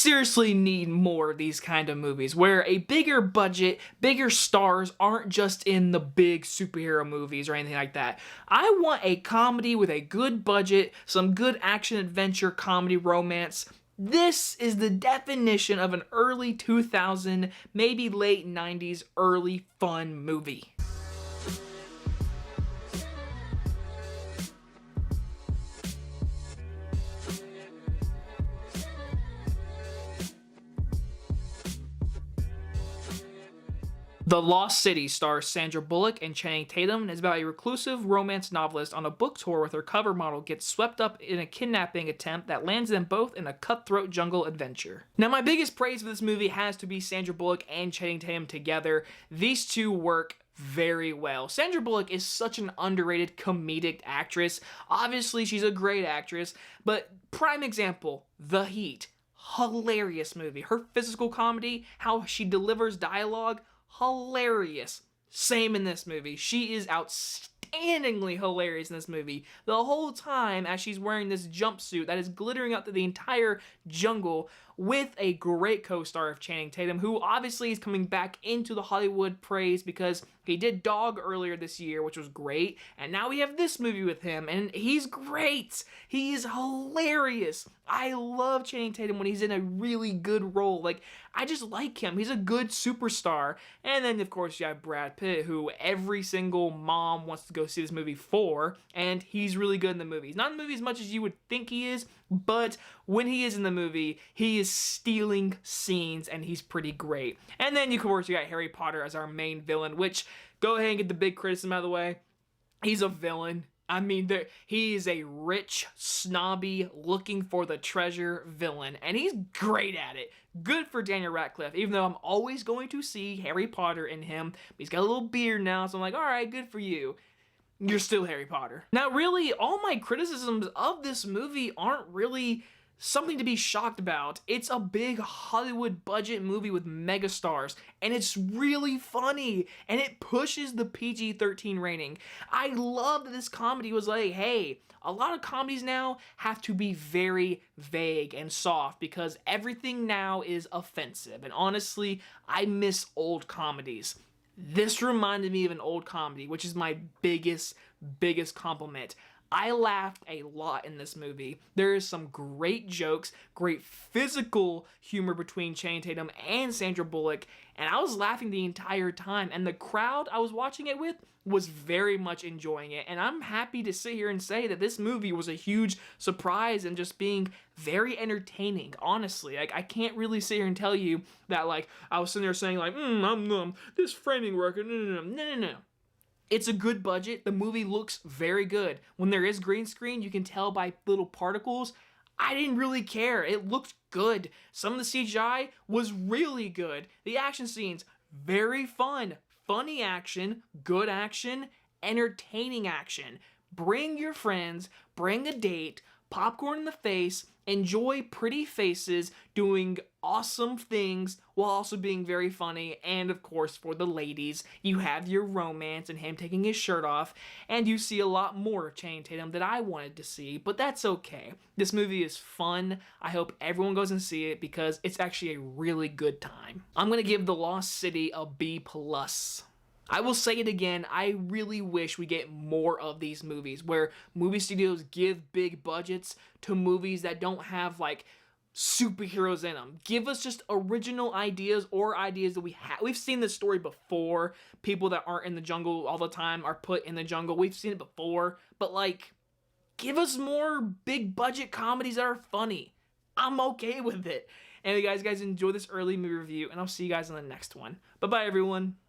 seriously need more of these kind of movies where a bigger budget, bigger stars aren't just in the big superhero movies or anything like that. I want a comedy with a good budget, some good action adventure comedy romance. This is the definition of an early 2000, maybe late 90s, early fun movie. The Lost City stars Sandra Bullock and Channing Tatum and is about a reclusive romance novelist on a book tour with her cover model gets swept up in a kidnapping attempt that lands them both in a cutthroat jungle adventure. Now, my biggest praise for this movie has to be Sandra Bullock and Channing Tatum together. These two work very well. Sandra Bullock is such an underrated comedic actress. Obviously, she's a great actress, but prime example, The Heat. Hilarious movie. Her physical comedy, how she delivers dialogue, hilarious. Same in this movie. She is outstandingly hilarious in this movie. The whole time as she's wearing this jumpsuit that is glittering out to the entire jungle with a great co-star of Channing Tatum, who obviously is coming back into the Hollywood praise because he did Dog earlier this year, which was great, and now we have this movie with him, and he's great. He is hilarious. I love Channing Tatum when he's in a really good role. Like, I just like him. He's a good superstar. And then, of course, you have Brad Pitt, who every single mom wants to go see this movie for, and he's really good in the movie. He's not in the movie as much as you would think he is, but when he is in the movie, he is stealing scenes, and he's pretty great. And then, of course, you got Harry Potter as our main villain, which, go ahead and get the big criticism out of the way. He's a villain. I mean, he is a rich, snobby, looking for the treasure villain, and he's great at it. Good for Daniel Radcliffe, even though I'm always going to see Harry Potter in him. He's got a little beard now, so I'm like, all right, good for you. You're still Harry Potter. Now, really, all my criticisms of this movie aren't really something to be shocked about. It's a big Hollywood budget movie with megastars, and it's really funny, and it pushes the PG-13 rating. I love that this comedy was like, hey, a lot of comedies now have to be very vague and soft because everything now is offensive, and honestly, I miss old comedies. This reminded me of an old comedy, which is my biggest compliment. I laughed a lot in this movie. There is some great jokes, great physical humor between Channing Tatum and Sandra Bullock, and I was laughing the entire time, and the crowd I was watching it with was very much enjoying it, and I'm happy to sit here and say that this movie was a huge surprise and just being very entertaining, honestly. Like, I can't really sit here and tell you that, like, I was sitting there saying, like, this framing work, no. It's a good budget. The movie looks very good. When there is green screen, you can tell by little particles. I didn't really care. It looked good. Some of the CGI was really good. The action scenes, very fun. Funny action, good action, entertaining action. Bring your friends, bring a date, popcorn in the face, enjoy pretty faces doing awesome things while also being very funny. And of course, for the ladies, you have your romance and him taking his shirt off, and you see a lot more of Channing Tatum that I wanted to see, but that's okay. This movie is fun. I hope everyone goes and see it because it's actually a really good time. I'm gonna give The Lost City a B+. I will say it again, I really wish we get more of these movies where movie studios give big budgets to movies that don't have, like, superheroes in them. Give us just original ideas or ideas that we have. We've seen this story before. People that aren't in the jungle all the time are put in the jungle. We've seen it before. But, like, give us more big budget comedies that are funny. I'm okay with it. Anyway, guys, enjoy this early movie review, and I'll see you guys in the next one. Bye-bye, everyone.